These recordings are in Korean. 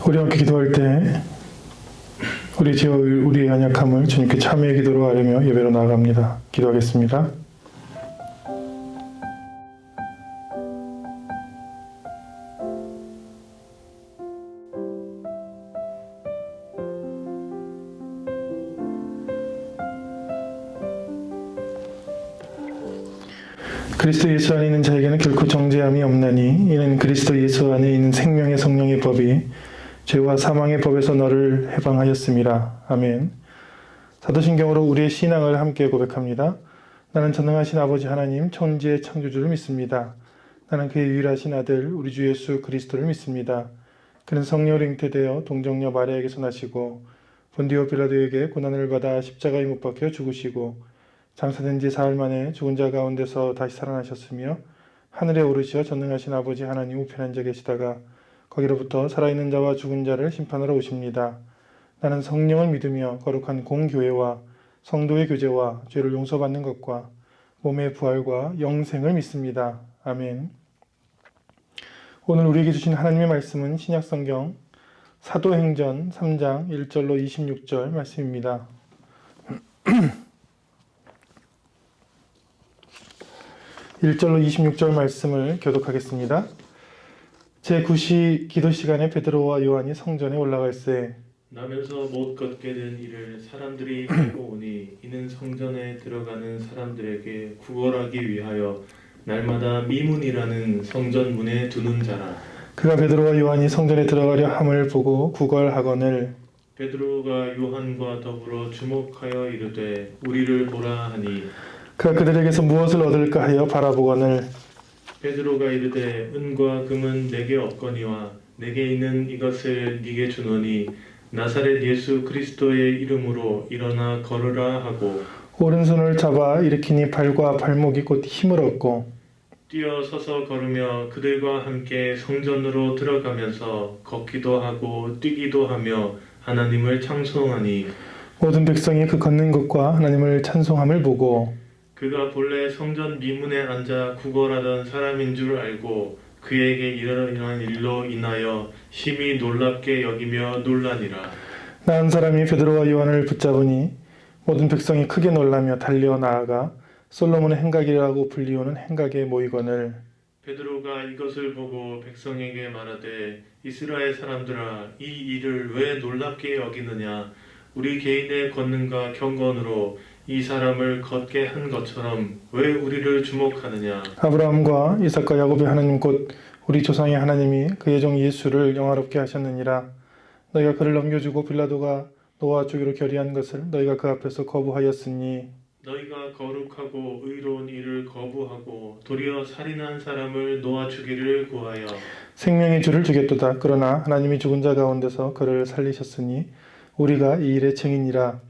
우리 함께 기도할 때 우리 죄와 우리의 연약함을 주님께 참회의 기도로 아뢰며 예배로 나아갑니다. 기도하겠습니다. 그리스도 예수 안에 있는 자에게는 결코 정죄함이 없나니 이는 그리스도 예수 안에 있는 생명의 성령의 법이 죄와 사망의 법에서 너를 해방하였음이라. 아멘. 사도신경으로 우리의 신앙을 함께 고백합니다. 나는 전능하신 아버지 하나님 천지의 창조주를 믿습니다. 나는 그의 유일하신 아들 우리 주 예수 그리스도를 믿습니다. 그는 성령으로 잉태되어 동정녀 마리아에게서 나시고 본디오 빌라도에게 고난을 받아 십자가에 못 박혀 죽으시고 장사된 지 사흘 만에 죽은 자 가운데서 다시 살아나셨으며 하늘에 오르시어 전능하신 아버지 하나님 우편에 앉아 계시다가 거기로부터 살아있는 자와 죽은 자를 심판하러 오십니다. 나는 성령을 믿으며 거룩한 공교회와 성도의 교제와 죄를 용서받는 것과 몸의 부활과 영생을 믿습니다. 아멘. 오늘 우리에게 주신 하나님의 말씀은 신약성경 사도행전 3장 1절로 26절 말씀입니다. 1절로 26절 말씀을 교독하겠습니다. 제9시 기도 시간에 베드로와 요한이 성전에 올라갈새 나면서 못 걷게 된 이를 사람들이 보고 오니 이는 성전에 들어가는 사람들에게 구걸하기 위하여 날마다 미문이라는 성전 문에 두는 자라. 그가 베드로와 요한이 성전에 들어가려 함을 보고 구걸하거늘 베드로가 요한과 더불어 주목하여 이르되 우리를 보라 하니 그가 그들에게서 무엇을 얻을까 하여 바라보거늘 베드로가 이르되 은과 금은 내게 없거니와 내게 있는 이것을 네게 주노니 나사렛 예수 그리스도의 이름으로 일어나 걸으라 하고 오른손을 잡아 일으키니 발과 발목이 곧 힘을 얻고 뛰어 서서 걸으며 그들과 함께 성전으로 들어가면서 걷기도 하고 뛰기도 하며 하나님을 찬송하니 모든 백성이 그 걷는 것과 하나님을 찬송함을 보고 그가 본래 성전 미문에 앉아 구걸하던 사람인 줄 알고 그에게 일어난 일로 인하여 심히 놀랍게 여기며 놀라니라. 나은 사람이 베드로와 요한을 붙잡으니 모든 백성이 크게 놀라며 달려 나아가 솔로몬의 행각이라고 불리우는 행각에 모이거늘 베드로가 이것을 보고 백성에게 말하되 이스라엘 사람들아 이 일을 왜 놀랍게 여기느냐. 우리 개인의 권능과 경건으로 이 사람을 걷게 한 것처럼 왜 우리를 주목하느냐. 아브라함과 이삭과 야곱의 하나님 곧 우리 조상의 하나님이 그의 종 예수를 영화롭게 하셨느니라. 너희가 그를 넘겨주고 빌라도가 너와 주기로 결의한 것을 너희가 그 앞에서 거부하였으니 너희가 거룩하고 의로운 일을 거부하고 도리어 살인한 사람을 놓아주기를 구하여 생명의 주를 주겠도다. 그러나 하나님이 죽은 자 가운데서 그를 살리셨으니 우리가 이 일의 증인이라.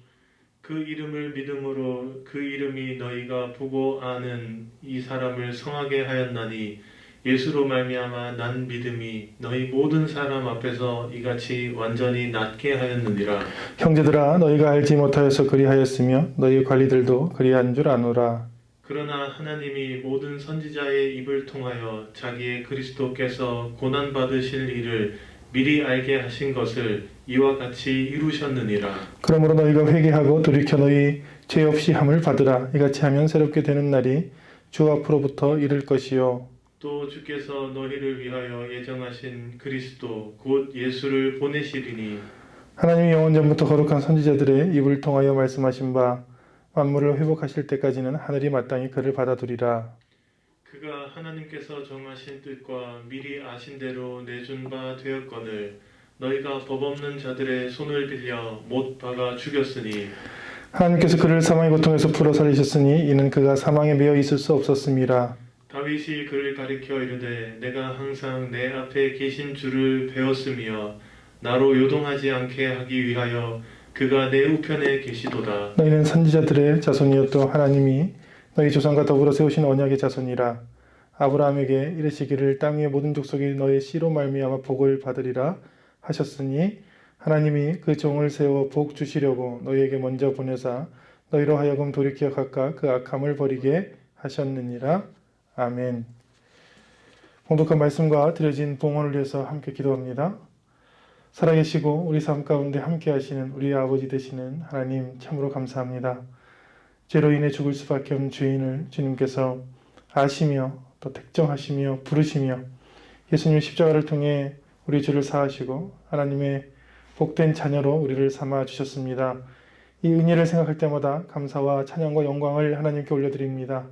그 이름을 믿음으로 그 이름이 너희가 보고 아는 이 사람을 성하게 하였나니 예수로 말미암아 난 믿음이 너희 모든 사람 앞에서 이같이 완전히 낫게 하였느니라. 형제들아 너희가 알지 못하여서 그리하였으며 너희 관리들도 그리한 줄 아노라. 그러나 하나님이 모든 선지자의 입을 통하여 자기의 그리스도께서 고난받으실 일을 미리 알게 하신 것을 이와 같이 이루셨느니라. 그러므로 너희가 회개하고 돌이켜 너희 죄 없이 함을 받으라. 이같이 하면 새롭게 되는 날이 주 앞으로부터 이를 것이요 또 주께서 너희를 위하여 예정하신 그리스도 곧 예수를 보내시리니 하나님이 영원전부터 거룩한 선지자들의 입을 통하여 말씀하신 바 만물을 회복하실 때까지는 하늘이 마땅히 그를 받아두리라. 그가 하나님께서 정하신 뜻과 미리 아신 대로 내준 바 되었거늘 너희가 법 없는 자들의 손을 빌려 못 박아 죽였으니 하나님께서 그를 사망의 고통에서 풀어 살리셨으니 이는 그가 사망에 매여 있을 수 없었음이라. 다윗이 그를 가리켜 이르되 내가 항상 내 앞에 계신 주를 배웠으며 나로 요동하지 않게 하기 위하여 그가 내 우편에 계시도다. 너희는 선지자들의 자손이었도 하나님이 너희 조상과 더불어 세우신 언약의 자손이라. 아브라함에게 이르시기를 땅 위의 모든 족속이 너의 씨로 말미암아 복을 받으리라 하셨으니 하나님이 그 종을 세워 복 주시려고 너희에게 먼저 보내사 너희로 하여금 돌이켜 각각 그 악함을 버리게 하셨느니라. 아멘. 봉독한 말씀과 드려진 봉헌을 위해서 함께 기도합니다. 살아계시고 우리 삶 가운데 함께 하시는 우리 아버지 되시는 하나님 참으로 감사합니다. 죄로 인해 죽을 수밖에 없는 죄인을 주님께서 아시며 또 택정하시며 부르시며 예수님 십자가를 통해 우리 죄를 사하시고 하나님의 복된 자녀로 우리를 삼아 주셨습니다. 이 은혜를 생각할 때마다 감사와 찬양과 영광을 하나님께 올려드립니다.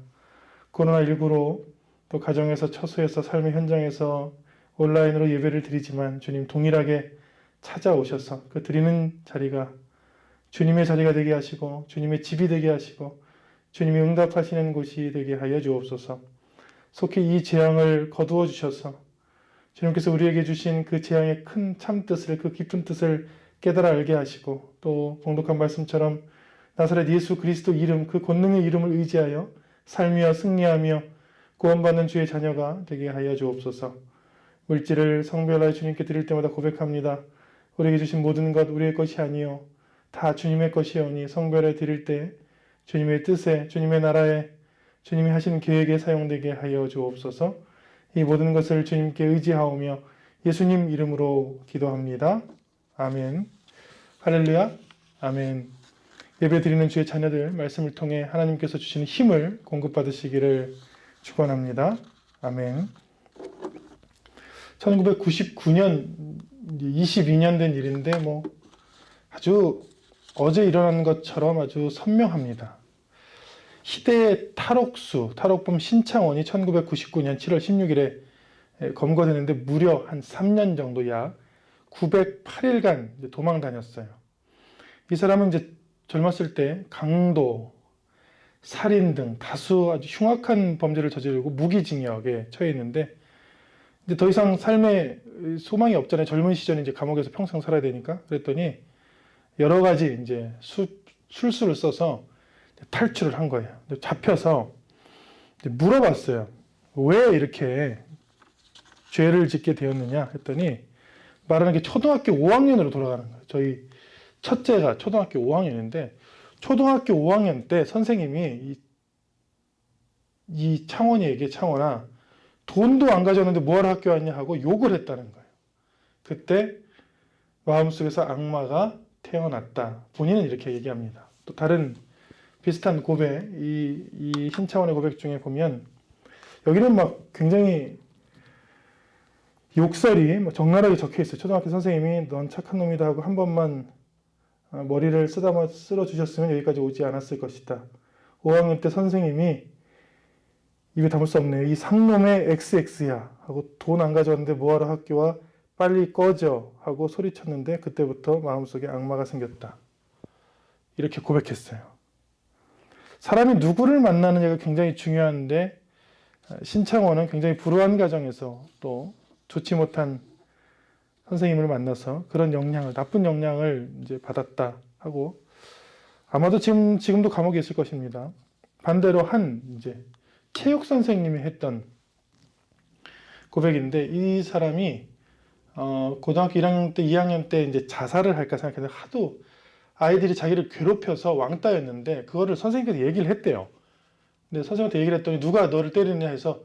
코로나19로 또 가정에서 처소에서 삶의 현장에서 온라인으로 예배를 드리지만 주님 동일하게 찾아오셔서 그 드리는 자리가 주님의 자리가 되게 하시고 주님의 집이 되게 하시고 주님이 응답하시는 곳이 되게 하여 주옵소서. 속히 이 재앙을 거두어 주셔서 주님께서 우리에게 주신 그 재앙의 큰 참뜻을 그 깊은 뜻을 깨달아 알게 하시고 또 봉독한 말씀처럼 나사렛 예수 그리스도 이름 그 권능의 이름을 의지하여 살며 승리하며 구원받는 주의 자녀가 되게 하여 주옵소서. 물질을 성별하여 주님께 드릴 때마다 고백합니다. 우리에게 주신 모든 것 우리의 것이 아니요 다 주님의 것이오니 성별해 드릴 때 주님의 뜻에 주님의 나라에 주님이 하시는 계획에 사용되게 하여 주옵소서. 이 모든 것을 주님께 의지하오며 예수님 이름으로 기도합니다. 아멘. 할렐루야. 아멘. 예배 드리는 주의 자녀들 말씀을 통해 하나님께서 주시는 힘을 공급받으시기를 축원합니다. 아멘. 1999년 22년 된 일인데 아주 어제 일어난 것처럼 아주 선명합니다. 희대의 탈옥범 신창원이 1999년 7월 16일에 검거되는데 무려 한 3년 정도 약 908일간 도망 다녔어요. 이 사람은 이제 젊었을 때 강도, 살인 등 다수 아주 흉악한 범죄를 저지르고 무기징역에 처해 있는데 이제 더 이상 삶에 소망이 없잖아요. 젊은 시절에 이제 감옥에서 평생 살아야 되니까. 그랬더니 여러 가지 이제 술수를 써서 탈출을 한 거예요. 잡혀서 물어봤어요. 왜 이렇게 죄를 짓게 되었느냐 했더니 말하는 게 초등학교 5학년으로 돌아가는 거예요. 저희 첫째가 초등학교 5학년인데 초등학교 5학년 때 선생님이 이 창원이에게 창원아 돈도 안 가져왔는데 뭐하러 학교 왔냐 하고 욕을 했다는 거예요. 그때 마음속에서 악마가 태어났다. 본인은 이렇게 얘기합니다. 또 다른 비슷한 고백, 이 신차원의 고백 중에 보면 여기는 막 굉장히 욕설이 적나라하게 적혀 있어요. 초등학교 선생님이 넌 착한 놈이다 하고 한 번만 머리를 쓰다마 쓸어주셨으면 여기까지 오지 않았을 것이다. 5학년 때 선생님이 입에 담을 수 없네요. 이 상놈의 XX야 하고 돈 안 가져왔는데 뭐하러 학교 와? 빨리 꺼져 하고 소리쳤는데 그때부터 마음속에 악마가 생겼다. 이렇게 고백했어요. 사람이 누구를 만나느냐가 굉장히 중요한데 신창원은 굉장히 불우한 가정에서 또 좋지 못한 선생님을 만나서 그런 나쁜 영향을 이제 받았다 하고 아마도 지금도 감옥에 있을 것입니다. 반대로 이제 체육 선생님이 했던 고백인데 이 사람이 고등학교 1학년 때, 2학년 때 이제 자살을 할까 생각했는데 하도 아이들이 자기를 괴롭혀서 왕따였는데 그거를 선생님께서 얘기를 했대요. 근데 선생님한테 얘기를 했더니 누가 너를 때리느냐 해서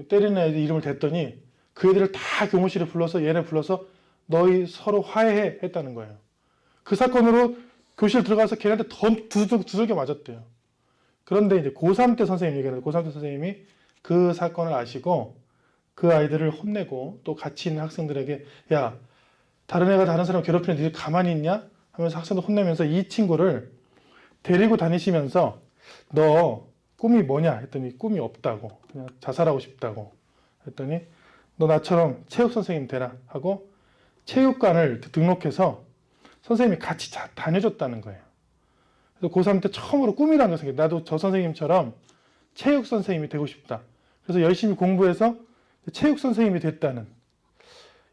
때리는 애들 이름을 댔더니 그 애들을 다 교무실에 불러서 얘네 불러서 너희 서로 화해해 했다는 거예요. 그 사건으로 교실 들어가서 걔네한테 더 두들겨 맞았대요. 그런데 이제 고3 때 선생님 얘기하는데 고3 때 선생님이 그 사건을 아시고 그 아이들을 혼내고 또 같이 있는 학생들에게 야 다른 애가 다른 사람 괴롭히는 니들 가만히 있냐? 하면서 학생들 혼내면서 이 친구를 데리고 다니시면서 너 꿈이 뭐냐? 했더니 꿈이 없다고 그냥 자살하고 싶다고 했더니 너 나처럼 체육 선생님 되라 하고 체육관을 등록해서 선생님이 같이 다녀줬다는 거예요. 그래서 고3 때 처음으로 꿈이라는 거 생겼어요. 나도 저 선생님처럼 체육 선생님이 되고 싶다. 그래서 열심히 공부해서 체육 선생님이 됐다는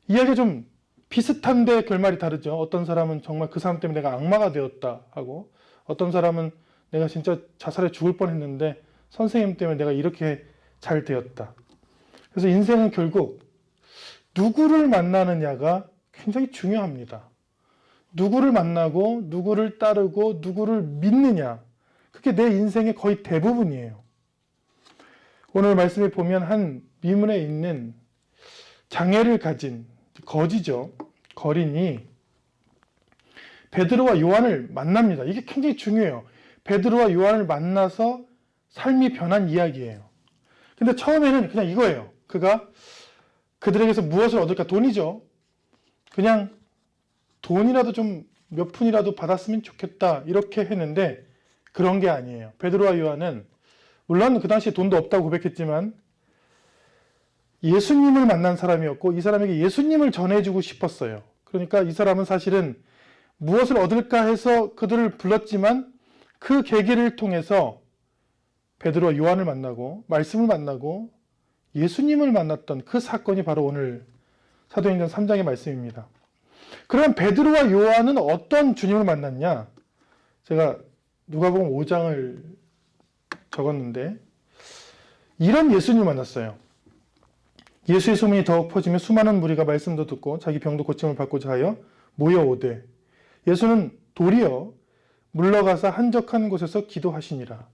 이야기가 좀 비슷한데 결말이 다르죠. 어떤 사람은 정말 그 사람 때문에 내가 악마가 되었다 하고 어떤 사람은 내가 진짜 자살해 죽을 뻔했는데 선생님 때문에 내가 이렇게 잘 되었다. 그래서 인생은 결국 누구를 만나느냐가 굉장히 중요합니다. 누구를 만나고 누구를 따르고 누구를 믿느냐 그게 내 인생의 거의 대부분이에요. 오늘 말씀에 보면 한 미문에 있는 장애를 가진 거지죠. 거린이 베드로와 요한을 만납니다. 이게 굉장히 중요해요. 베드로와 요한을 만나서 삶이 변한 이야기예요. 근데 처음에는 그냥 이거예요. 그가 그들에게서 무엇을 얻을까? 돈이죠. 그냥 돈이라도 좀 몇 푼이라도 받았으면 좋겠다 이렇게 했는데 그런 게 아니에요. 베드로와 요한은 물론 그 당시에 돈도 없다고 고백했지만 예수님을 만난 사람이었고 이 사람에게 예수님을 전해주고 싶었어요. 그러니까 이 사람은 사실은 무엇을 얻을까 해서 그들을 불렀지만 그 계기를 통해서 베드로와 요한을 만나고 말씀을 만나고 예수님을 만났던 그 사건이 바로 오늘 사도행전 3장의 말씀입니다. 그럼 베드로와 요한은 어떤 주님을 만났냐? 제가 누가복음 5장을 적었는데 이런 예수님을 만났어요. 예수의 소문이 더욱 퍼지며 수많은 무리가 말씀도 듣고 자기 병도 고침을 받고자 하여 모여오되 예수는 도리어 물러가서 한적한 곳에서 기도하시니라.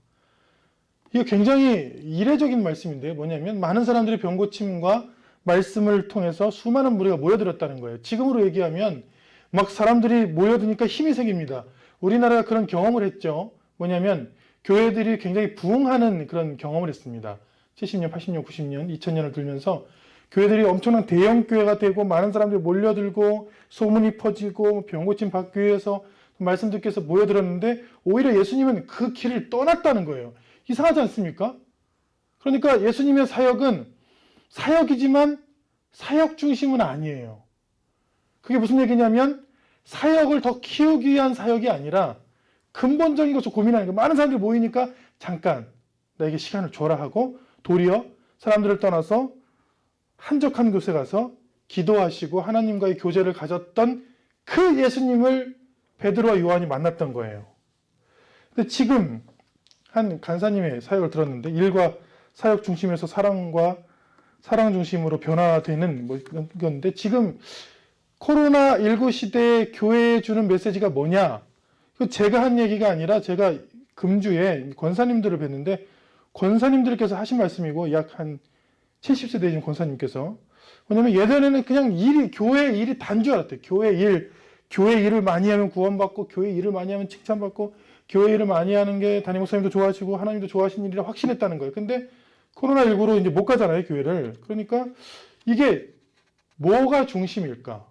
이게 굉장히 이례적인 말씀인데요. 뭐냐면 많은 사람들이 병 고침과 말씀을 통해서 수많은 무리가 모여들었다는 거예요. 지금으로 얘기하면 막 사람들이 모여드니까 힘이 생깁니다. 우리나라가 그런 경험을 했죠. 뭐냐면 교회들이 굉장히 부흥하는 그런 경험을 했습니다. 70년, 80년, 90년, 2000년을 들면서 교회들이 엄청난 대형 교회가 되고 많은 사람들이 몰려들고 소문이 퍼지고 병 고침 받기 위해서 말씀 듣기 위해서 모여들었는데 오히려 예수님은 그 길을 떠났다는 거예요. 이상하지 않습니까? 그러니까 예수님의 사역은 사역이지만 사역 중심은 아니에요. 그게 무슨 얘기냐면 사역을 더 키우기 위한 사역이 아니라 근본적인 것을 고민하는 거예요. 많은 사람들이 모이니까 잠깐 나에게 시간을 줘라 하고 도리어 사람들을 떠나서 한적한 곳에 가서 기도하시고 하나님과의 교제를 가졌던 그 예수님을 베드로와 요한이 만났던 거예요. 근데 지금 한 간사님의 사역을 들었는데 일과 사역 중심에서 사랑과 사랑 중심으로 변화되는 뭐 건데 지금 코로나19 시대에 교회에 주는 메시지가 뭐냐? 제가 한 얘기가 아니라 제가 금주에 권사님들을 뵀는데 권사님들께서 하신 말씀이고 약 한 70세 되신 권사님께서 뭐냐면 예전에는 그냥 교회 일이 단 줄 알았대요. 교회 일을 많이 하면 구원받고 교회 일을 많이 하면 칭찬받고 교회 일을 많이 하는 게 담임 목사님도 좋아하시고 하나님도 좋아하시는 일이라 확신했다는 거예요. 근데 코로나19로 이제 못 가잖아요, 교회를. 그러니까 이게 뭐가 중심일까?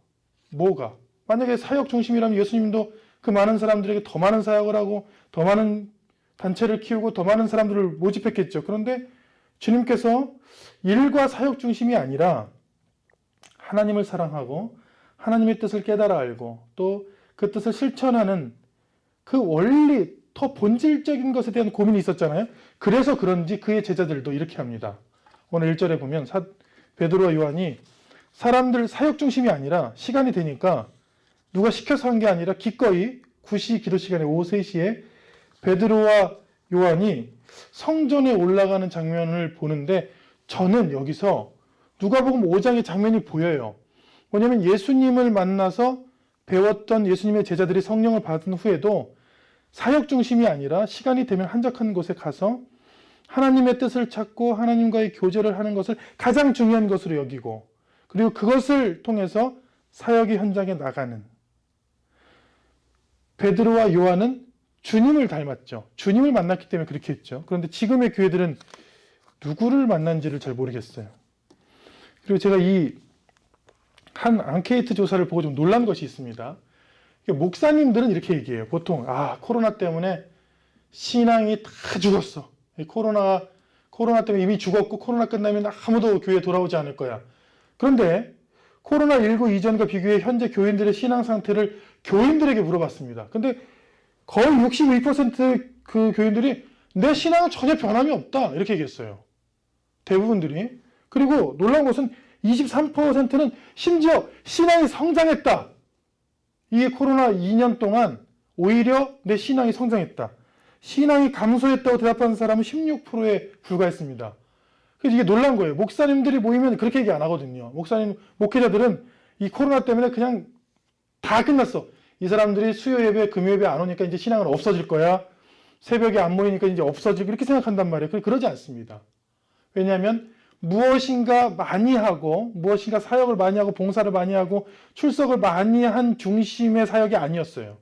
뭐가? 만약에 사역 중심이라면 예수님도 그 많은 사람들에게 더 많은 사역을 하고 더 많은 단체를 키우고 더 많은 사람들을 모집했겠죠. 그런데 주님께서 일과 사역 중심이 아니라 하나님을 사랑하고 하나님의 뜻을 깨달아 알고 또 그 뜻을 실천하는 그 원리, 더 본질적인 것에 대한 고민이 있었잖아요. 그래서 그런지 그의 제자들도 이렇게 합니다. 오늘 1절에 보면 베드로와 요한이 사람들 사역 중심이 아니라 시간이 되니까 누가 시켜서 한 게 아니라 기꺼이 9시 기도 시간에 오후 3시에 베드로와 요한이 성전에 올라가는 장면을 보는데 저는 여기서 누가복음 5장의 장면이 보여요. 뭐냐면 예수님을 만나서 배웠던 예수님의 제자들이 성령을 받은 후에도 사역 중심이 아니라 시간이 되면 한적한 곳에 가서 하나님의 뜻을 찾고 하나님과의 교제를 하는 것을 가장 중요한 것으로 여기고 그리고 그것을 통해서 사역의 현장에 나가는 베드로와 요한은 주님을 닮았죠. 주님을 만났기 때문에 그렇게 했죠. 그런데 지금의 교회들은 누구를 만난지를 잘 모르겠어요. 그리고 제가 이 한 앙케이트 조사를 보고 좀 놀란 것이 있습니다. 목사님들은 이렇게 얘기해요. 보통 코로나 때문에 신앙이 다 죽었어. 코로나 때문에 이미 죽었고 코로나 끝나면 아무도 교회에 돌아오지 않을 거야. 그런데 코로나19 이전과 비교해 현재 교인들의 신앙 상태를 교인들에게 물어봤습니다. 근데 거의 62% 그 교인들이 내 신앙은 전혀 변함이 없다 이렇게 얘기했어요. 대부분들이. 그리고 놀라운 것은 23%는 심지어 신앙이 성장했다. 이게 코로나 2년 동안 오히려 내 신앙이 성장했다. 신앙이 감소했다고 대답하는 사람은 16%에 불과했습니다. 그래서 이게 놀란 거예요. 목사님들이 모이면 그렇게 얘기 안 하거든요. 목회자들은 이 코로나 때문에 그냥 다 끝났어. 이 사람들이 수요 예배, 금요 예배 안 오니까 이제 신앙은 없어질 거야. 새벽에 안 모이니까 이제 없어지고 이렇게 생각한단 말이에요. 그러지 않습니다. 왜냐하면 무엇인가 많이 하고 무엇인가 사역을 많이 하고 봉사를 많이 하고 출석을 많이 한 중심의 사역이 아니었어요.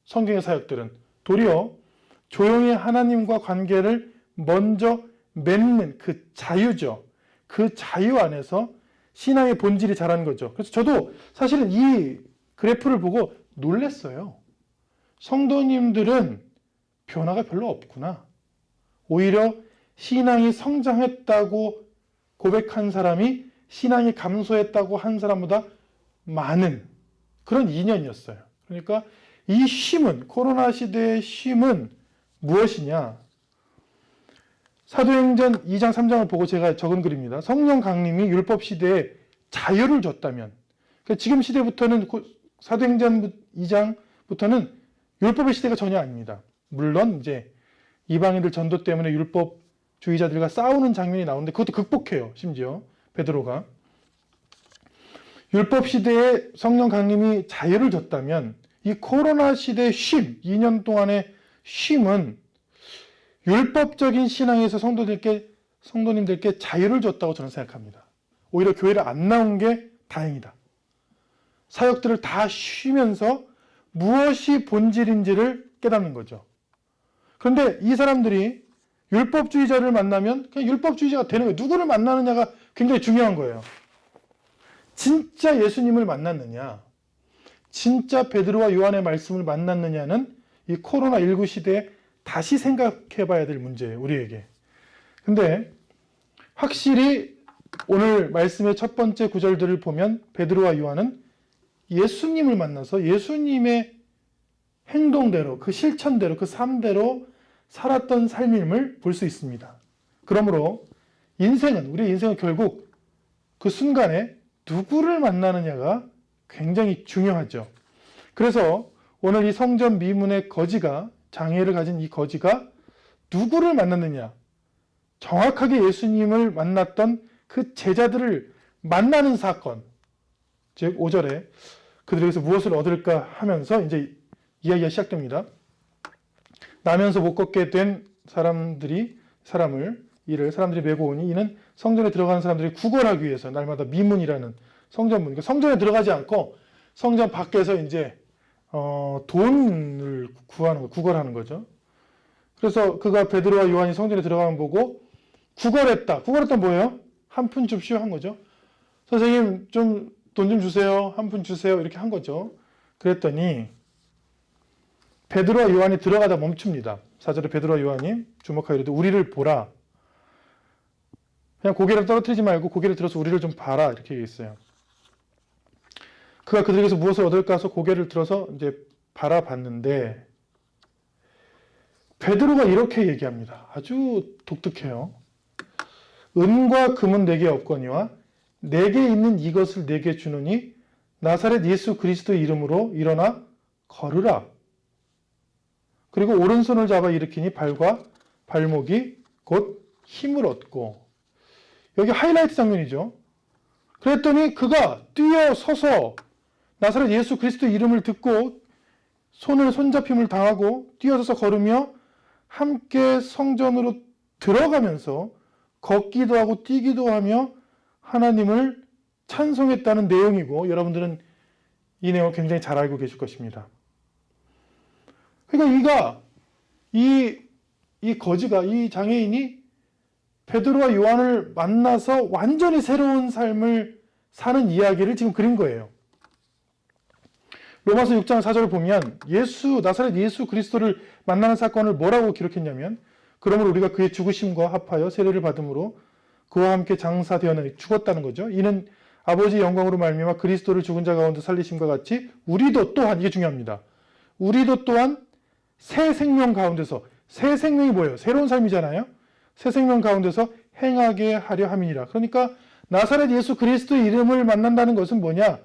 성경의 사역들은 도리어 조용히 하나님과 관계를 먼저 맺는 그 자유죠. 그 자유 안에서 신앙의 본질이 자라는 거죠. 그래서 저도 사실은 이 그래프를 보고 놀랐어요. 성도님들은 변화가 별로 없구나. 오히려 신앙이 성장했다고 고백한 사람이 신앙이 감소했다고 한 사람보다 많은 그런 2년이었어요. 그러니까 이 쉼은, 코로나 시대의 쉼은 무엇이냐? 사도행전 2장 3장을 보고 제가 적은 글입니다. 성령 강림이 율법 시대에 자유를 줬다면, 그러니까 지금 시대부터는, 사도행전 2장부터는 율법의 시대가 전혀 아닙니다. 물론 이제 이방인들 전도 때문에 율법주의자들과 싸우는 장면이 나오는데 그것도 극복해요. 심지어 베드로가. 율법 시대에 성령 강림이 자유를 줬다면 이 코로나 시대의 쉼, 2년 동안의 쉼은 율법적인 신앙에서 성도님들께 자유를 줬다고 저는 생각합니다. 오히려 교회를 안 나온 게 다행이다. 사역들을 다 쉬면서 무엇이 본질인지를 깨닫는 거죠. 그런데 이 사람들이 율법주의자를 만나면 그냥 율법주의자가 되는 거예요. 누구를 만나느냐가 굉장히 중요한 거예요. 진짜 예수님을 만났느냐, 진짜 베드로와 요한의 말씀을 만났느냐는 이 코로나19 시대에 다시 생각해 봐야 될 문제예요, 우리에게. 근데 확실히 오늘 말씀의 첫 번째 구절들을 보면 베드로와 요한은 예수님을 만나서 예수님의 행동대로, 그 실천대로, 그 삶대로 살았던 삶임을 볼 수 있습니다. 그러므로 우리의 인생은 결국 그 순간에 누구를 만나느냐가 굉장히 중요하죠. 그래서 오늘 이 성전 미문의 거지가, 장애를 가진 이 거지가 누구를 만났느냐, 정확하게 예수님을 만났던 그 제자들을 만나는 사건, 즉 5절에 그들에게서 무엇을 얻을까 하면서 이제 이야기가 시작됩니다. 나면서 못 걷게 된 사람들이 메고 오니 이는 성전에 들어가는 사람들이 구걸하기 위해서 날마다 미문이라는 성전문, 그러니까 성전에 들어가지 않고 성전 밖에서 이제 돈을 구걸하는 거죠. 그래서 그가 베드로와 요한이 성전에 들어가면 보고 구걸했다. 구걸했다 뭐예요? 한 푼 줍시오 한 거죠. 선생님 좀 돈 좀 주세요. 한 푼 주세요. 이렇게 한 거죠. 그랬더니 베드로와 요한이 들어가다 멈춥니다. 4절에 베드로와 요한이 주목하여 이르되 우리를 보라. 그냥 고개를 떨어뜨리지 말고 고개를 들어서 우리를 좀 봐라. 이렇게 얘기했어요. 그가 그들에게서 무엇을 얻을까 해서 고개를 들어서 이제 바라봤는데 베드로가 이렇게 얘기합니다. 아주 독특해요. 은과 금은 내게 없거니와 내게 있는 이것을 내게 주노니 나사렛 예수 그리스도의 이름으로 일어나 걸으라. 그리고 오른손을 잡아 일으키니 발과 발목이 곧 힘을 얻고, 여기 하이라이트 장면이죠. 그랬더니 그가 뛰어서서 나사렛 예수 그리스도 이름을 듣고 손잡힘을 당하고 뛰어서서 걸으며 함께 성전으로 들어가면서 걷기도 하고 뛰기도 하며 하나님을 찬송했다는 내용이고, 여러분들은 이 내용을 굉장히 잘 알고 계실 것입니다. 그러니까 이 거지가, 이 장애인이 베드로와 요한을 만나서 완전히 새로운 삶을 사는 이야기를 지금 그린 거예요. 로마서 6장 4절을 보면 나사렛 예수 그리스도를 만나는 사건을 뭐라고 기록했냐면, 그러므로 우리가 그의 죽으심과 합하여 세례를 받음으로 그와 함께 장사되었느니, 죽었다는 거죠. 이는 아버지의 영광으로 말미암아 그리스도를 죽은 자 가운데 살리심과 같이 우리도 또한, 이게 중요합니다. 우리도 또한 새 생명 가운데서, 새 생명이 뭐예요? 새로운 삶이잖아요. 새 생명 가운데서 행하게 하려 함이니라. 그러니까 나사렛 예수 그리스도의 이름을 만난다는 것은 뭐냐?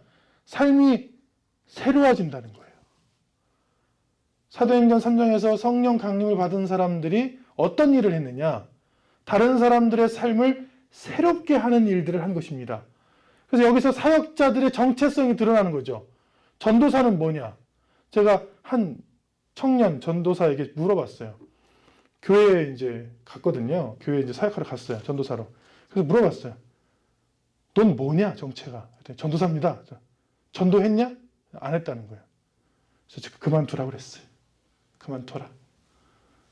삶이 새로워진다는 거예요. 사도행전 3장에서 성령 강림을 받은 사람들이 어떤 일을 했느냐? 다른 사람들의 삶을 새롭게 하는 일들을 한 것입니다. 그래서 여기서 사역자들의 정체성이 드러나는 거죠. 전도사는 뭐냐? 제가 한 청년 전도사에게 물어봤어요. 교회에 이제 갔거든요. 교회에 이제 사역하러 갔어요. 전도사로. 그래서 물어봤어요. 넌 뭐냐 정체가? 그랬더니 전도사입니다. 전도했냐? 안 했다는 거예요. 그래서 제가 그만두라고 그랬어요. 그만둬라.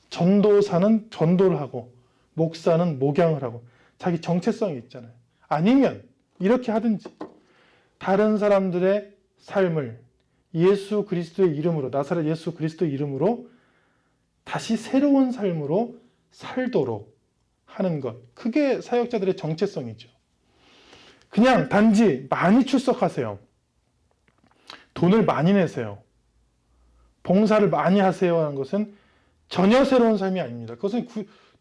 전도사는 전도를 하고 목사는 목양을 하고 자기 정체성이 있잖아요. 아니면 이렇게 하든지 다른 사람들의 삶을 예수 그리스도의 이름으로, 나사렛 예수 그리스도의 이름으로 다시 새로운 삶으로 살도록 하는 것. 그게 사역자들의 정체성이죠. 그냥 단지 많이 출석하세요. 돈을 많이 내세요. 봉사를 많이 하세요 하는 것은 전혀 새로운 삶이 아닙니다. 그것은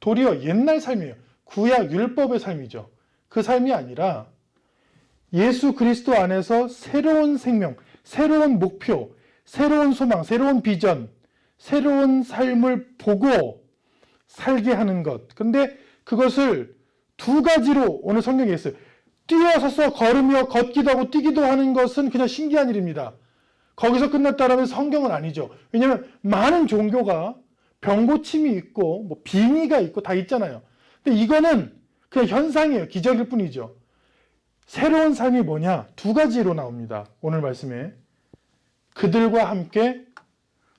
도리어 옛날 삶이에요. 구약 율법의 삶이죠. 그 삶이 아니라 예수 그리스도 안에서 새로운 생명, 새로운 목표, 새로운 소망, 새로운 비전, 새로운 삶을 보고 살게 하는 것. 근데 그것을 두 가지로 오늘 성경에 있어요. 뛰어서서 걸으며 걷기도 하고 뛰기도 하는 것은 그냥 신기한 일입니다. 거기서 끝났다라면 성경은 아니죠. 왜냐하면 많은 종교가 병고침이 있고 뭐 빙의가 있고 다 있잖아요. 근데 이거는 그냥 현상이에요. 기적일 뿐이죠. 새로운 삶이 뭐냐? 두 가지로 나옵니다. 오늘 말씀에. 그들과 함께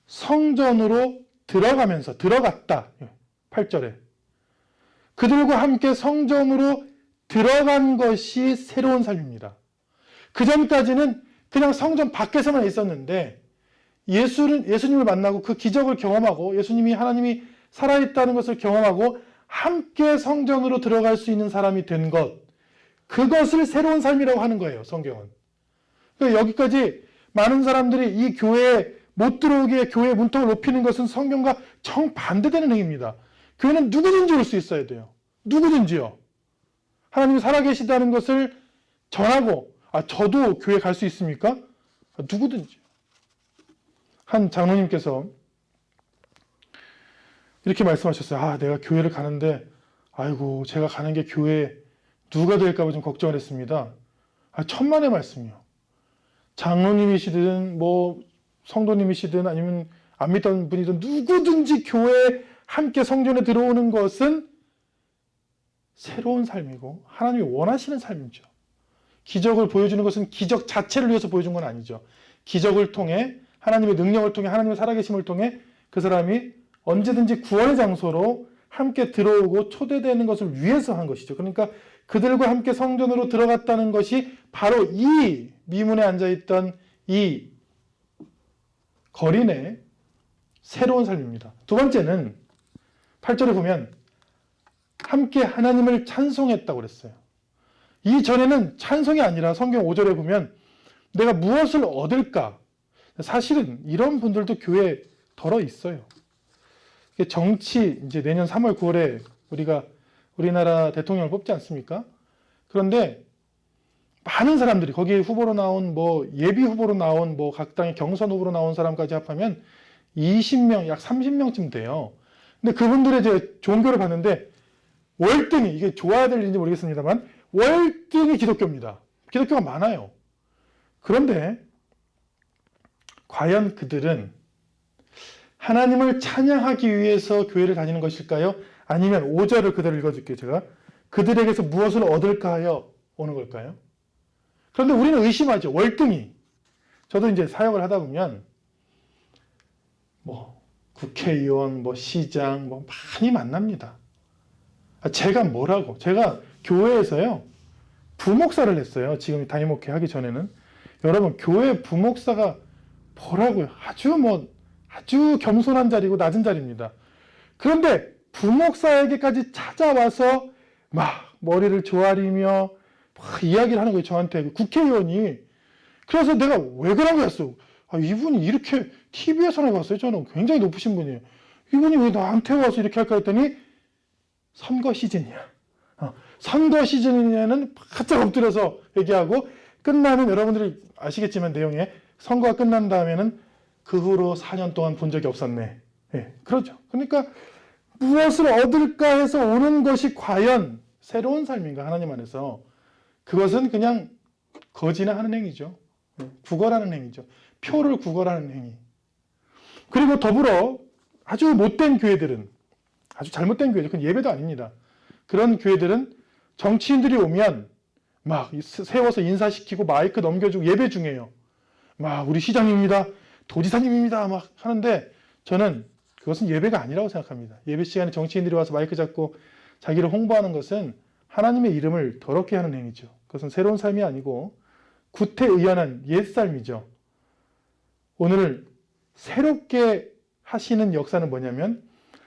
성전으로 들어갔다. 8절에. 그들과 함께 성전으로 들어간 것이 새로운 삶입니다. 그 전까지는 그냥 성전 밖에서만 있었는데 예수님을 만나고 그 기적을 경험하고 하나님이 살아있다는 것을 경험하고 함께 성전으로 들어갈 수 있는 사람이 된 것. 그것을 새로운 삶이라고 하는 거예요, 성경은. 그러니까 여기까지 많은 사람들이 이 교회에 못 들어오게 교회의 문턱을 높이는 것은 성경과 정반대되는 행위입니다. 교회는 누구든지 올 수 있어야 돼요. 누구든지요. 하나님이 살아계시다는 것을 전하고, 저도 교회 갈 수 있습니까? 누구든지. 한 장로님께서 이렇게 말씀하셨어요. 내가 교회를 가는데, 아이고, 제가 가는 게 교회에 누가 될까봐 좀 걱정을 했습니다. 천만의 말씀이요. 장로님이시든, 성도님이시든, 아니면 안 믿던 분이든 누구든지 교회에 함께 성전에 들어오는 것은 새로운 삶이고, 하나님이 원하시는 삶이죠. 기적을 보여주는 것은 기적 자체를 위해서 보여준 건 아니죠. 기적을 통해, 하나님의 능력을 통해, 하나님의 살아계심을 통해 그 사람이 언제든지 구원의 장소로 함께 들어오고 초대되는 것을 위해서 한 것이죠. 그러니까 그들과 함께 성전으로 들어갔다는 것이 바로 이 미문에 앉아있던 이 거린의 새로운 삶입니다. 두 번째는 8절에 보면 함께 하나님을 찬송했다고 그랬어요. 이전에는 찬송이 아니라 성경 5절에 보면 내가 무엇을 얻을까? 사실은 이런 분들도 교회에 덜어 있어요. 정치, 이제 내년 3월, 9월에 우리가 우리나라 대통령을 뽑지 않습니까? 그런데 많은 사람들이 거기에 후보로 나온 예비 후보로 나온 각 당의 경선 후보로 나온 사람까지 합하면 20명, 약 30명쯤 돼요. 근데 그분들의 이제 종교를 봤는데 월등히, 이게 좋아야 될 일인지 모르겠습니다만 월등히 기독교입니다. 기독교가 많아요. 그런데 과연 그들은 하나님을 찬양하기 위해서 교회를 다니는 것일까요? 아니면 5절을 그대로 읽어줄게요. 제가 그들에게서 무엇을 얻을까 하여 오는 걸까요? 그런데 우리는 의심하죠. 월등히. 저도 이제 사역을 하다 보면 국회의원, 시장 많이 만납니다. 제가 뭐라고? 제가 교회에서요 부목사를 했어요. 지금 담임목회 하기 전에는. 여러분, 교회 부목사가 뭐라고요? 아주 겸손한 자리고 낮은 자리입니다. 그런데 부목사에게까지 찾아와서 머리를 조아리며 이야기를 하는 거예요. 저한테 국회의원이. 그래서 내가 왜 그런 거였어? 이분이 이렇게 TV에서나 봤어요. 저는 굉장히 높으신 분이에요. 이분이 왜 나한테 와서 이렇게 할까 했더니 선거 시즌이야. 선거 시즌에는 바짝 엎드려서 얘기하고 끝나면 여러분들이 아시겠지만 내용에 선거가 끝난 다음에는 그 후로 4년 동안 본 적이 없었네. 그렇죠. 그러니까 무엇을 얻을까 해서 오는 것이 과연 새로운 삶인가 하나님 안에서. 그것은 그냥 거지나 하는 행위죠. 구걸하는 행위죠. 표를 구걸하는 행위. 그리고 더불어 아주 못된 교회들은, 아주 잘못된 교회죠. 그건 예배도 아닙니다. 그런 교회들은 정치인들이 오면 막 세워서 인사시키고 마이크 넘겨주고 예배 중이에요. 막 우리 시장입니다. 도지사님입니다. 막 하는데 저는 그것은 예배가 아니라고 생각합니다. 예배 시간에 정치인들이 와서 마이크 잡고 자기를 홍보하는 것은 하나님의 이름을 더럽게 하는 행위죠. 그것은 새로운 삶이 아니고 구태의연한 옛삶이죠. 오늘 새롭게 하시는 역사는 뭐냐면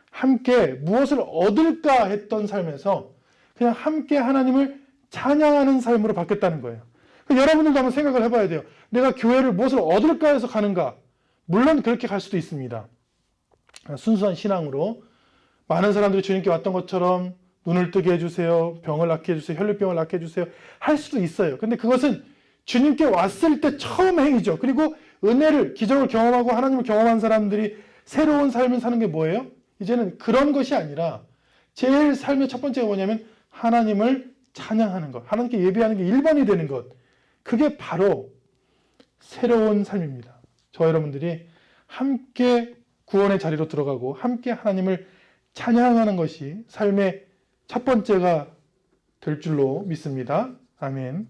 함께 무엇을 얻을까 했던 삶에서 그냥 함께 하나님을 찬양하는 삶으로 바뀌었다는 거예요. 여러분들도 한번 생각을 해봐야 돼요. 내가 교회를 무엇을 얻을까 해서 가는가? 물론 그렇게 갈 수도 있습니다. 순수한 신앙으로 많은 사람들이 주님께 왔던 것처럼 눈을 뜨게 해주세요. 병을 낫게 해주세요. 혈류병을 낫게 해주세요. 할 수도 있어요. 근데 그것은 주님께 왔을 때 처음 행위죠. 그리고 은혜를, 기적을 경험하고 하나님을 경험한 사람들이 새로운 삶을 사는 게 뭐예요? 이제는 그런 것이 아니라 제일 삶의 첫 번째가 뭐냐면 하나님을 찬양하는 것, 하나님께 예배하는 게 1번이 되는 것. 그게 바로 새로운 삶입니다. 저 여러분들이 함께 구원의 자리로 들어가고 함께 하나님을 찬양하는 것이 삶의 첫 번째가 될 줄로 믿습니다. 아멘.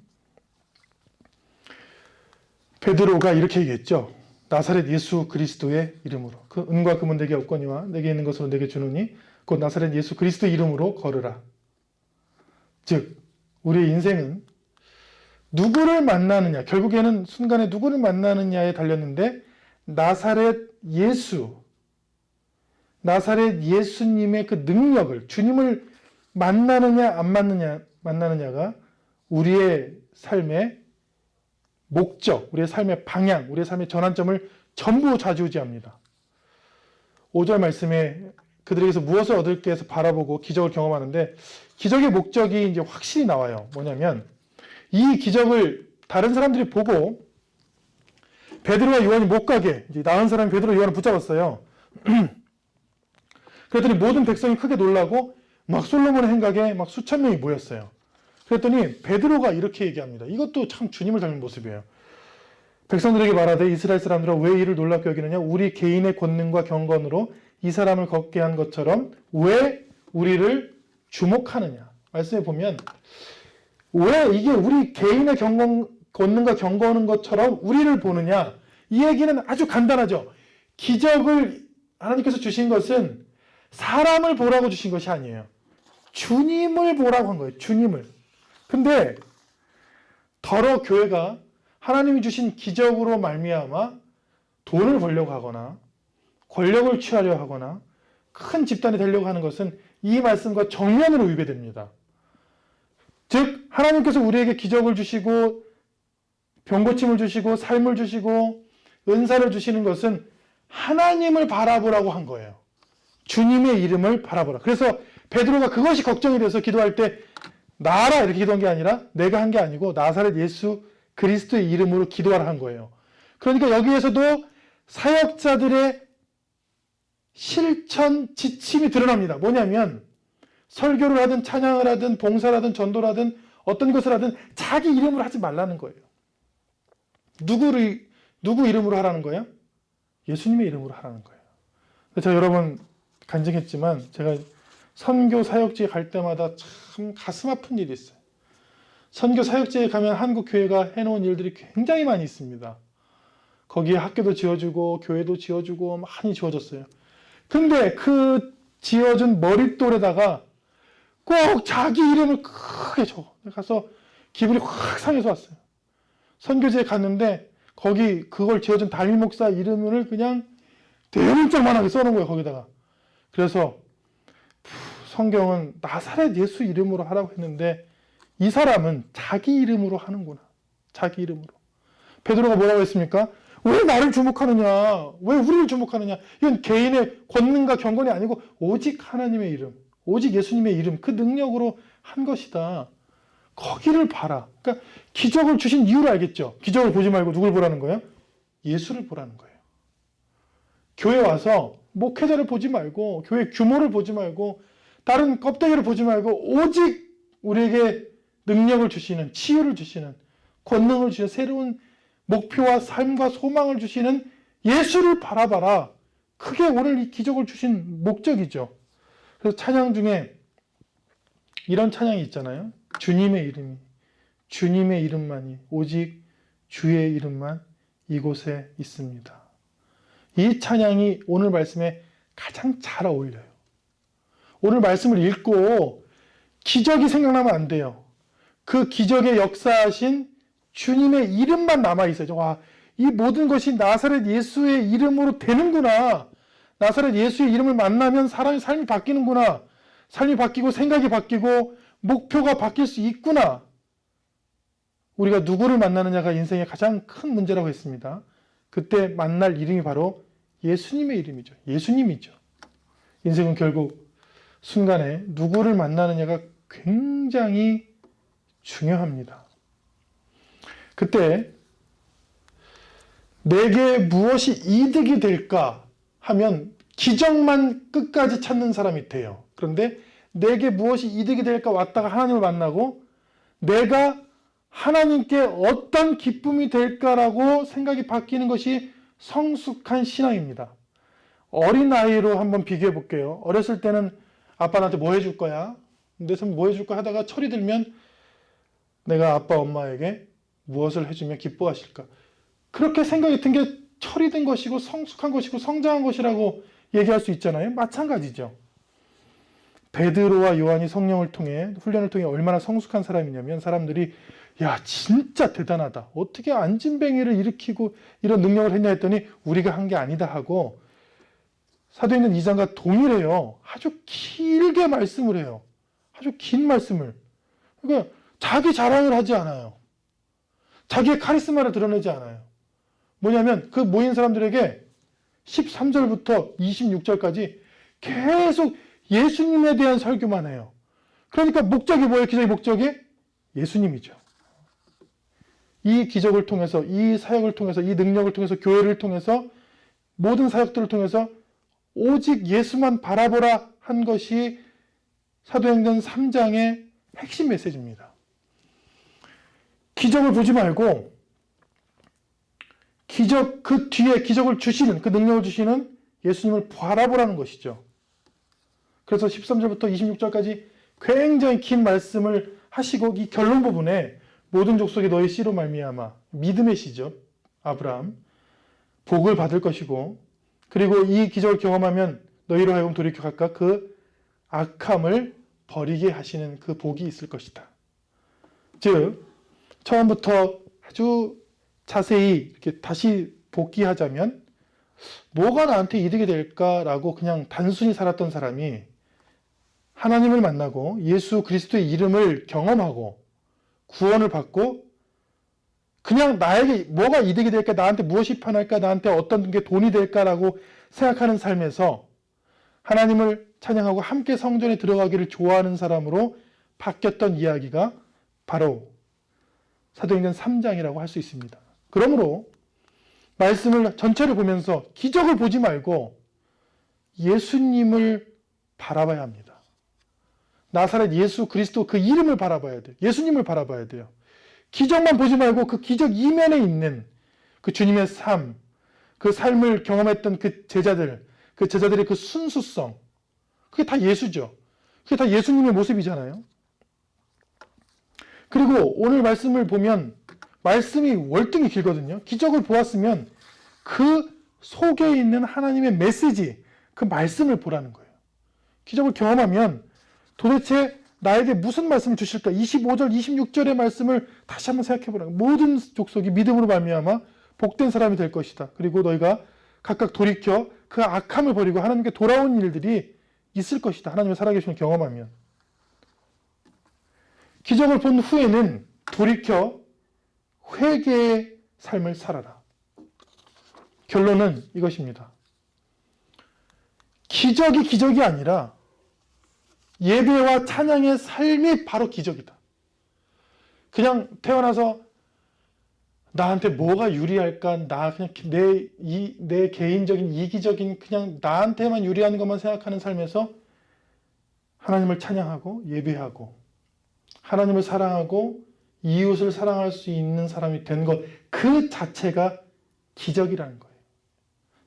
베드로가 이렇게 얘기했죠. 나사렛 예수 그리스도의 이름으로 그 은과 금은 내게 없거니와 내게 있는 것으로 내게 주노니 곧 나사렛 예수 그리스도의 이름으로 걸으라. 즉 우리의 인생은 누구를 만나느냐, 결국에는 순간에 누구를 만나느냐에 달렸는데 나사렛 예수님의 그 능력을, 주님을 만나느냐 안 만나느냐가 우리의 삶의 목적, 우리의 삶의 방향, 우리의 삶의 전환점을 전부 좌지우지합니다. 5절 말씀에 그들에게서 무엇을 얻을까 해서 바라보고 기적을 경험하는데 기적의 목적이 이제 확실히 나와요. 뭐냐면 이 기적을 다른 사람들이 보고 베드로와 요한이 못 가게 이제 나은 사람이 베드로 요한을 붙잡았어요. 그랬더니 모든 백성이 크게 놀라고 막 솔로몬의 행각에 막 수천 명이 모였어요. 그랬더니 베드로가 이렇게 얘기합니다. 이것도 참 주님을 닮은 모습이에요. 백성들에게 말하되 이스라엘 사람들아 왜 이를 놀랍게 여기느냐? 우리 개인의 권능과 경건으로 이 사람을 걷게 한 것처럼 왜 우리를 주목하느냐? 말씀해 보면 왜 이게 우리 개인의 권능과 경건인 것처럼 우리를 보느냐? 이 얘기는 아주 간단하죠. 기적을 하나님께서 주신 것은 사람을 보라고 주신 것이 아니에요. 주님을 보라고 한 거예요. 주님을. 근데 더러 교회가 하나님이 주신 기적으로 말미암아 돈을 벌려고 하거나 권력을 취하려 하거나 큰 집단이 되려고 하는 것은 이 말씀과 정면으로 위배됩니다. 즉 하나님께서 우리에게 기적을 주시고 병고침을 주시고 삶을 주시고 은사를 주시는 것은 하나님을 바라보라고 한 거예요. 주님의 이름을 바라보라. 그래서 베드로가 그것이 걱정이 돼서 기도할 때 나라 이렇게 기도한 게 아니라 내가 한 게 아니고 나사렛 예수 그리스도의 이름으로 기도하라 한 거예요. 그러니까 여기에서도 사역자들의 실천 지침이 드러납니다. 뭐냐면 설교를 하든 찬양을 하든 봉사를 하든 전도를 하든 어떤 것을 하든 자기 이름으로 하지 말라는 거예요. 누구 이름으로 하라는 거예요? 예수님의 이름으로 하라는 거예요. 제가 여러 번 간증했지만 제가 선교 사역지에 갈 때마다 참 가슴 아픈 일이 있어요. 선교 사역지에 가면 한국 교회가 해놓은 일들이 굉장히 많이 있습니다. 거기에 학교도 지어주고 교회도 지어주고 많이 지어졌어요. 근데 그 지어준 머릿돌에다가 꼭 자기 이름을 크게 적어. 가서 기분이 확 상해서 왔어요. 선교지에 갔는데 거기 그걸 지어준 담임 목사 이름을 그냥 대문짝만하게 써놓은 거예요. 거기다가. 그래서 성경은 나사렛 예수 이름으로 하라고 했는데 이 사람은 자기 이름으로 하는구나. 자기 이름으로. 베드로가 뭐라고 했습니까? 왜 나를 주목하느냐? 왜 우리를 주목하느냐? 이건 개인의 권능과 경건이 아니고 오직 하나님의 이름, 오직 예수님의 이름, 그 능력으로 한 것이다. 거기를 봐라. 그러니까 기적을 주신 이유를 알겠죠? 기적을 보지 말고 누굴 보라는 거예요? 예수를 보라는 거예요. 교회 와서 목회자를 보지 말고 교회 규모를 보지 말고 다른 껍데기를 보지 말고 오직 우리에게 능력을 주시는, 치유를 주시는, 권능을 주시는 새로운 목표와 삶과 소망을 주시는 예수를 바라봐라. 그게 오늘 이 기적을 주신 목적이죠. 그래서 찬양 중에 이런 찬양이 있잖아요. 주님의 이름이, 주님의 이름만이, 오직 주의 이름만 이곳에 있습니다. 이 찬양이 오늘 말씀에 가장 잘 어울려요. 오늘 말씀을 읽고 기적이 생각나면 안 돼요. 그 기적의 역사하신 주님의 이름만 남아있어요. 와, 이 모든 것이 나사렛 예수의 이름으로 되는구나. 나사렛 예수의 이름을 만나면 사람의 삶이 바뀌는구나. 삶이 바뀌고 생각이 바뀌고 목표가 바뀔 수 있구나. 우리가 누구를 만나느냐가 인생의 가장 큰 문제라고 했습니다. 그때 만날 이름이 바로 예수님의 이름이죠. 예수님이죠. 인생은 결국 순간에 누구를 만나느냐가 굉장히 중요합니다. 그때 내게 무엇이 이득이 될까 하면 기적만 끝까지 찾는 사람이 돼요. 그런데 내게 무엇이 이득이 될까 왔다가 하나님을 만나고 내가 하나님께 어떤 기쁨이 될까라고 생각이 바뀌는 것이 성숙한 신앙입니다. 어린아이로 한번 비교해 볼게요. 어렸을 때는 아빠 나한테 뭐 해줄 거야? 내서 뭐 해줄 거야 하다가 철이 들면 내가 아빠 엄마에게 무엇을 해주면 기뻐하실까? 그렇게 생각이 든 게 철이 든 것이고 성숙한 것이고 성장한 것이라고 얘기할 수 있잖아요. 마찬가지죠. 베드로와 요한이 성령을 통해 훈련을 통해 얼마나 성숙한 사람이냐면 사람들이 야 진짜 대단하다. 어떻게 안진뱅이를 일으키고 이런 능력을 했냐 했더니 우리가 한 게 아니다 하고 사도행전 2장과 동일해요. 아주 길게 말씀을 해요. 아주 긴 말씀을. 그러니까 자기 자랑을 하지 않아요. 자기의 카리스마를 드러내지 않아요. 뭐냐면 그 모인 사람들에게 13절부터 26절까지 계속 예수님에 대한 설교만 해요. 그러니까 목적이 뭐예요? 기적의 목적이? 예수님이죠. 이 기적을 통해서, 이 사역을 통해서, 이 능력을 통해서, 교회를 통해서, 모든 사역들을 통해서 오직 예수만 바라보라 한 것이 사도행전 3장의 핵심 메시지입니다. 기적을 보지 말고 그 뒤에 기적을 주시는, 그 능력을 주시는 예수님을 바라보라는 것이죠. 그래서 13절부터 26절까지 굉장히 긴 말씀을 하시고 이 결론 부분에 모든 족속이 너의 씨로 말미암아 믿음의 씨죠. 아브라함 복을 받을 것이고 그리고 이 기적을 경험하면 너희로 하여금 돌이켜 각각 그 악함을 버리게 하시는 그 복이 있을 것이다. 즉 처음부터 아주 자세히 이렇게 다시 복귀하자면 뭐가 나한테 이득이 될까라고 그냥 단순히 살았던 사람이 하나님을 만나고 예수 그리스도의 이름을 경험하고 구원을 받고 그냥 나에게 뭐가 이득이 될까, 나한테 무엇이 편할까, 나한테 어떤 게 돈이 될까라고 생각하는 삶에서 하나님을 찬양하고 함께 성전에 들어가기를 좋아하는 사람으로 바뀌었던 이야기가 바로 사도행전 3장이라고 할 수 있습니다. 그러므로 말씀을 전체를 보면서 기적을 보지 말고 예수님을 바라봐야 합니다. 나사렛 예수 그리스도 그 이름을 바라봐야 돼요. 예수님을 바라봐야 돼요. 기적만 보지 말고 그 기적 이면에 있는 그 주님의 삶, 그 삶을 경험했던 그 제자들의 그 순수성, 그게 다 예수죠. 그게 다 예수님의 모습이잖아요. 그리고 오늘 말씀을 보면 말씀이 월등히 길거든요. 기적을 보았으면 그 속에 있는 하나님의 메시지, 그 말씀을 보라는 거예요. 기적을 경험하면 도대체 나에게 무슨 말씀을 주실까? 25절, 26절의 말씀을 다시 한번 생각해 보라. 모든 족속이 믿음으로 말미암아 복된 사람이 될 것이다. 그리고 너희가 각각 돌이켜 그 악함을 버리고 하나님께 돌아온 일들이 있을 것이다. 하나님의 살아계심을 경험하면. 기적을 본 후에는 돌이켜 회개의 삶을 살아라. 결론은 이것입니다. 기적이 기적이 아니라 예배와 찬양의 삶이 바로 기적이다. 그냥 태어나서 나한테 뭐가 유리할까? 나 그냥 내 개인적인 이기적인 그냥 나한테만 유리한 것만 생각하는 삶에서 하나님을 찬양하고 예배하고 하나님을 사랑하고 이웃을 사랑할 수 있는 사람이 된 것, 그 자체가 기적이라는 거예요.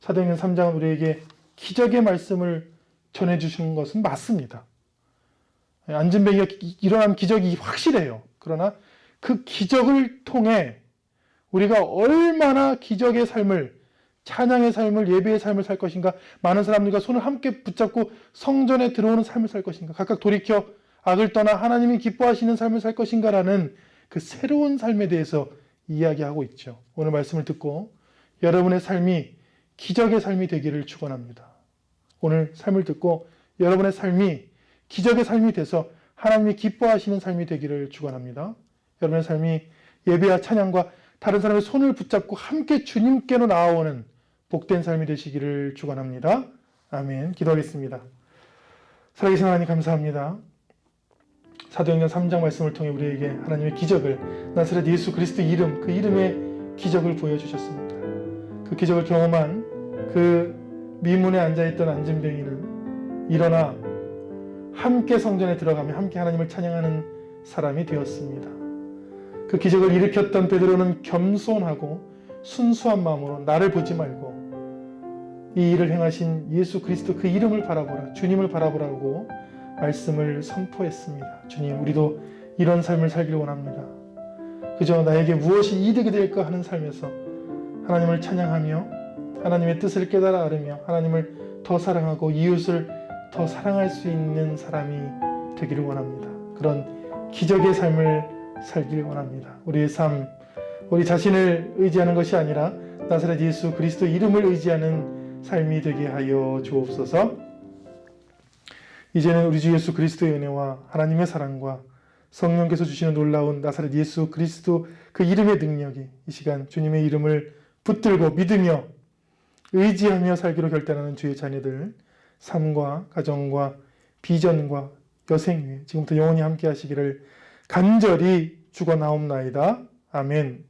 사도행전 3장은 우리에게 기적의 말씀을 전해주시는 것은 맞습니다. 안진뱅이가 일어난 기적이 확실해요. 그러나 그 기적을 통해 우리가 얼마나 기적의 삶을, 찬양의 삶을, 예배의 삶을 살 것인가, 많은 사람들과 손을 함께 붙잡고 성전에 들어오는 삶을 살 것인가, 각각 돌이켜 악을 떠나 하나님이 기뻐하시는 삶을 살 것인가라는 그 새로운 삶에 대해서 이야기하고 있죠. 오늘 말씀을 듣고 여러분의 삶이 기적의 삶이 되기를 축원합니다. 오늘 삶을 듣고 여러분의 삶이 기적의 삶이 돼서 하나님이 기뻐하시는 삶이 되기를 축원합니다. 여러분의 삶이 예배와 찬양과 다른 사람의 손을 붙잡고 함께 주님께로 나아오는 복된 삶이 되시기를 축원합니다. 아멘. 기도하겠습니다. 살아계신 하나님 감사합니다. 사도행전 3장 말씀을 통해 우리에게 하나님의 기적을, 나사렛 예수 그리스도 이름, 그 이름의 기적을 보여주셨습니다. 그 기적을 경험한 그 미문에 앉아있던 안진뱅이는 일어나 함께 성전에 들어가며 함께 하나님을 찬양하는 사람이 되었습니다. 그 기적을 일으켰던 베드로는 겸손하고 순수한 마음으로 나를 보지 말고 이 일을 행하신 예수 그리스도 그 이름을 바라보라, 주님을 바라보라고 말씀을 선포했습니다. 주님, 우리도 이런 삶을 살기를 원합니다. 그저 나에게 무엇이 이득이 될까 하는 삶에서 하나님을 찬양하며 하나님의 뜻을 깨달아 알으며 하나님을 더 사랑하고 이웃을 더 사랑할 수 있는 사람이 되기를 원합니다. 그런 기적의 삶을 살기를 원합니다. 우리의 삶, 우리 자신을 의지하는 것이 아니라 나사렛 예수 그리스도 이름을 의지하는 삶이 되게 하여 주옵소서. 이제는 우리 주 예수 그리스도의 은혜와 하나님의 사랑과 성령께서 주시는 놀라운 나사렛 예수 그리스도 그 이름의 능력이 이 시간 주님의 이름을 붙들고 믿으며 의지하며 살기로 결단하는 주의 자녀들 삶과 가정과 비전과 여생 위에 지금부터 영원히 함께 하시기를 간절히 축원하옵나이다. 아멘.